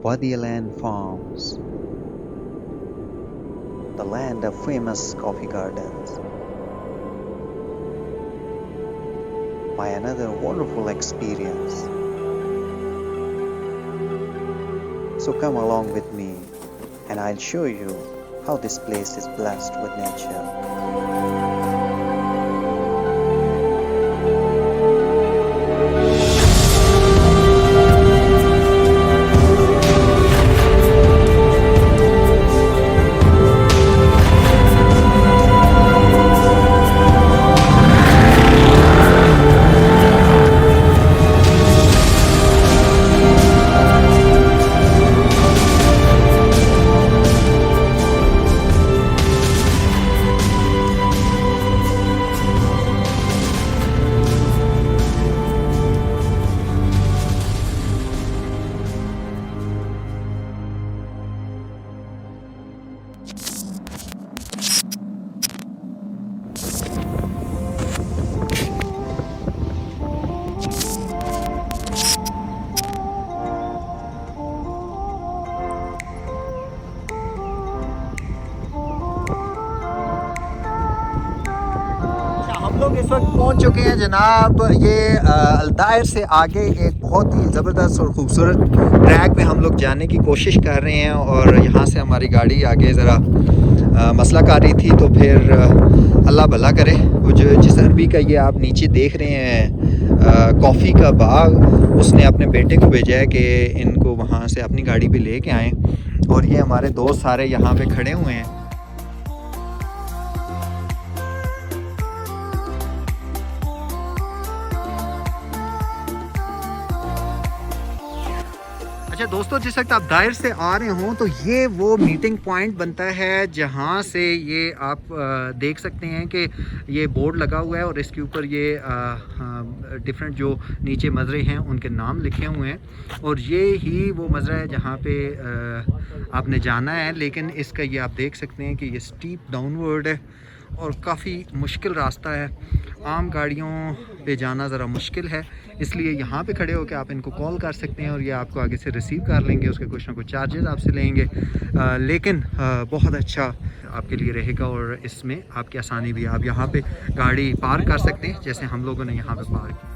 Wadiland Farms, the land of famous coffee gardens. By another wonderful experience. So come along with me and I'll show you how this place is blessed with nature. हम लोग इस वक्त पहुंच चुके हैं जनाब, ये अल्दायर से आगे एक बहुत ही ज़बरदस्त और ख़ूबसूरत ट्रैक पे हम लोग जाने की कोशिश कर रहे हैं। और यहाँ से हमारी गाड़ी आगे ज़रा मसला कर रही थी, तो फिर अल्लाह भला करे। वो जो जिस अरबी का ये आप नीचे देख रहे हैं कॉफ़ी का बाग, उसने अपने बेटे को भेजा है कि इनको वहाँ से अपनी गाड़ी पे ले कर आएँ। और ये हमारे दोस्त सारे यहाँ पे खड़े हुए हैं। अच्छा दोस्तों, जिस वक्त आप दायर से आ रहे हों तो ये वो मीटिंग पॉइंट बनता है जहाँ से ये आप देख सकते हैं कि ये बोर्ड लगा हुआ है और इसके ऊपर ये डिफरेंट जो नीचे मज़रे हैं उनके नाम लिखे हुए हैं। और ये ही वो मज़रा है जहाँ पे आपने जाना है। लेकिन इसका ये आप देख सकते हैं कि ये स्टीप डाउनवर्ड है और काफ़ी मुश्किल रास्ता है। आम गाड़ियों पे जाना ज़रा मुश्किल है, इसलिए यहाँ पे खड़े होकर आप इनको कॉल कर सकते हैं और ये आपको आगे से रिसीव कर लेंगे। उसके कुछ ना कुछ चार्जेस आपसे लेंगे, लेकिन बहुत अच्छा आपके लिए रहेगा और इसमें आपकी आसानी भी है। आप यहाँ पे गाड़ी पार्क कर सकते हैं जैसे हम लोगों ने यहाँ पे पार्क की।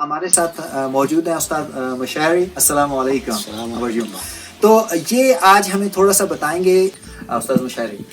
हमारे साथ मौजूद हैं उस्ताद मशारी। अस्सलाम वालेकुम। तो ये आज हमें थोड़ा सा बताएंगे उस्ताद मशारी।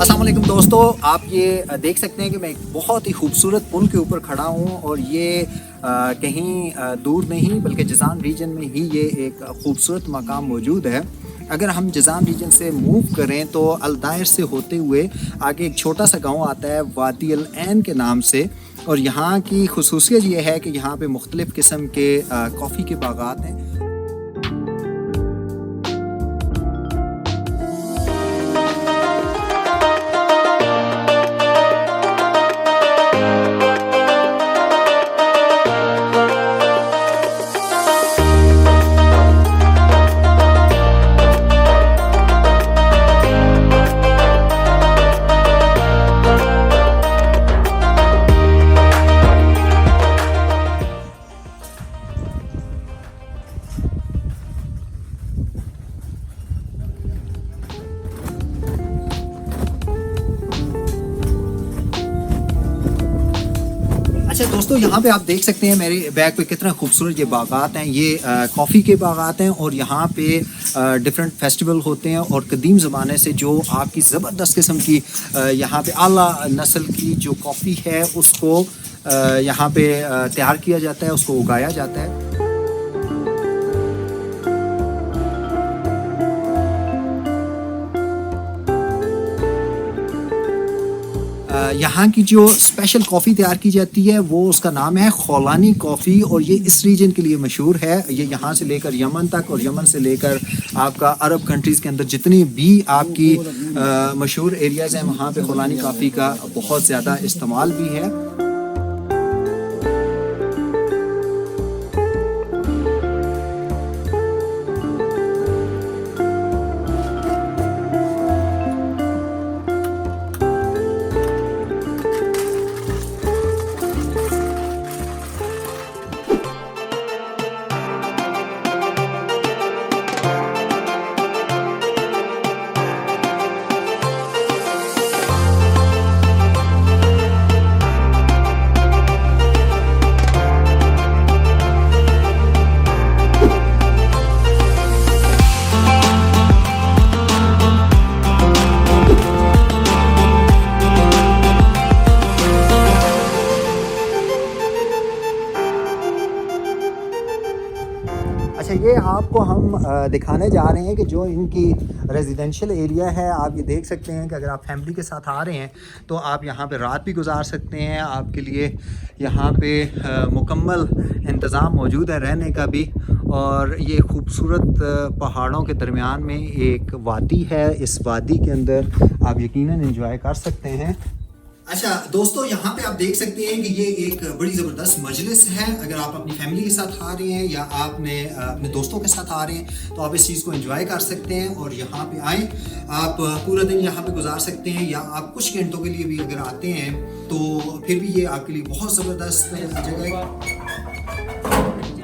अस्सलाम वालेकुम दोस्तों, आप ये देख सकते हैं कि मैं एक बहुत ही खूबसूरत पुल के ऊपर खड़ा हूँ और ये कहीं दूर नहीं बल्कि जिजान रीजन में ही ये एक खूबसूरत मकाम मौजूद है। अगर हम जिजान रीजन से मूव करें तो अलदायर से होते हुए आगे एक छोटा सा गांव आता है वादी अल ऐन के नाम से, और यहाँ की खुसूसियत ये है कि यहाँ पे मुख्तलिफ़ किस्म के कॉफ़ी के बागात हैं। अच्छा दोस्तों, यहाँ पे आप देख सकते हैं मेरे बैग पे कितना खूबसूरत ये बागात हैं। ये कॉफ़ी के बागात हैं और यहाँ पे डिफरेंट फेस्टिवल होते हैं और कदीम ज़माने से जो आपकी ज़बरदस्त किस्म की यहाँ पे आला नस्ल की जो कॉफ़ी है उसको यहाँ पे तैयार किया जाता है, उसको उगाया जाता है। यहाँ की जो स्पेशल कॉफ़ी तैयार की जाती है वो उसका नाम है खौलानी कॉफ़ी और ये इस रीजन के लिए मशहूर है। ये यहाँ से लेकर यमन तक और यमन से लेकर आपका अरब कंट्रीज़ के अंदर जितनी भी आपकी मशहूर एरियाज़ हैं वहाँ पे खौलानी कॉफ़ी का बहुत ज़्यादा इस्तेमाल भी है। अच्छा, ये आपको हम दिखाने जा रहे हैं कि जो इनकी रेजिडेंशियल एरिया है। आप ये देख सकते हैं कि अगर आप फैमिली के साथ आ रहे हैं तो आप यहाँ पे रात भी गुजार सकते हैं। आपके लिए यहाँ पे मुकम्मल इंतज़ाम मौजूद है रहने का भी। और ये खूबसूरत पहाड़ों के दरमियान में एक वादी है, इस वादी के अंदर आप यकीनन एंजॉय कर सकते हैं। अच्छा दोस्तों, यहाँ पे आप देख सकते हैं कि ये एक बड़ी ज़बरदस्त मजलिस है। अगर आप अपनी फैमिली के साथ आ रहे हैं या आपने अपने दोस्तों के साथ आ रहे हैं तो आप इस चीज़ को एंजॉय कर सकते हैं और यहाँ पे आएँ। आप पूरा दिन यहाँ पे गुजार सकते हैं या आप कुछ घंटों के लिए भी अगर आते हैं तो फिर भी ये आपके लिए बहुत ज़बरदस्त जगह है।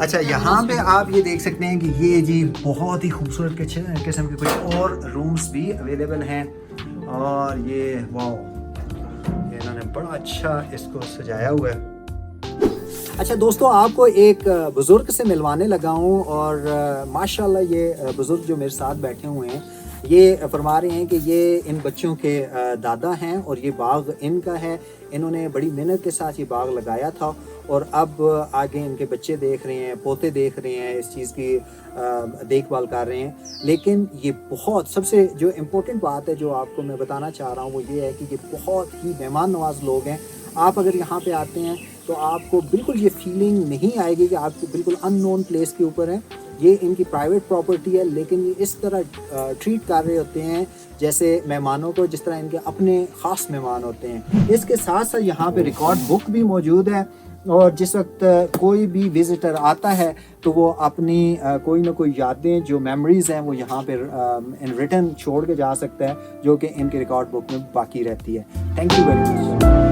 अच्छा, यहाँ पे आप ये देख सकते हैं कि ये जी बहुत ही खूबसूरत किस्म के कुछ और रूम्स भी अवेलेबल हैं और ये वाओ, ये इन्होंने बड़ा अच्छा इसको सजाया हुआ है। अच्छा दोस्तों, आपको एक बुज़ुर्ग से मिलवाने लगा हूँ और माशाल्लाह ये बुज़ुर्ग जो मेरे साथ बैठे हुए हैं ये फरमा रहे हैं कि ये इन बच्चों के दादा हैं और ये बाग इनका है। इन्होंने बड़ी मेहनत के साथ ये बाग लगाया था और अब आगे इनके बच्चे देख रहे हैं, पोते देख रहे हैं, इस चीज़ की देखभाल कर रहे हैं। लेकिन ये बहुत सबसे जो इम्पोर्टेंट बात है जो आपको मैं बताना चाह रहा हूँ वो ये है कि ये बहुत ही मेहमान नवाज लोग हैं। आप अगर यहाँ पे आते हैं तो आपको बिल्कुल ये फीलिंग नहीं आएगी कि आप बिल्कुल अननोन प्लेस के ऊपर हैं। ये इनकी प्राइवेट प्रॉपर्टी है, लेकिन ये इस तरह ट्रीट कर रहे होते हैं जैसे मेहमानों को, जिस तरह इनके अपने ख़ास मेहमान होते हैं। इसके साथ साथ यहाँ पे रिकॉर्ड बुक भी मौजूद है और जिस वक्त कोई भी विज़िटर आता है तो वो अपनी कोई ना कोई यादें जो मेमोरीज़ हैं वो यहाँ पे इन रिटर्न छोड़ के जा सकता है, जो कि इनके रिकॉर्ड बुक में बाकी रहती है। Thank you very much.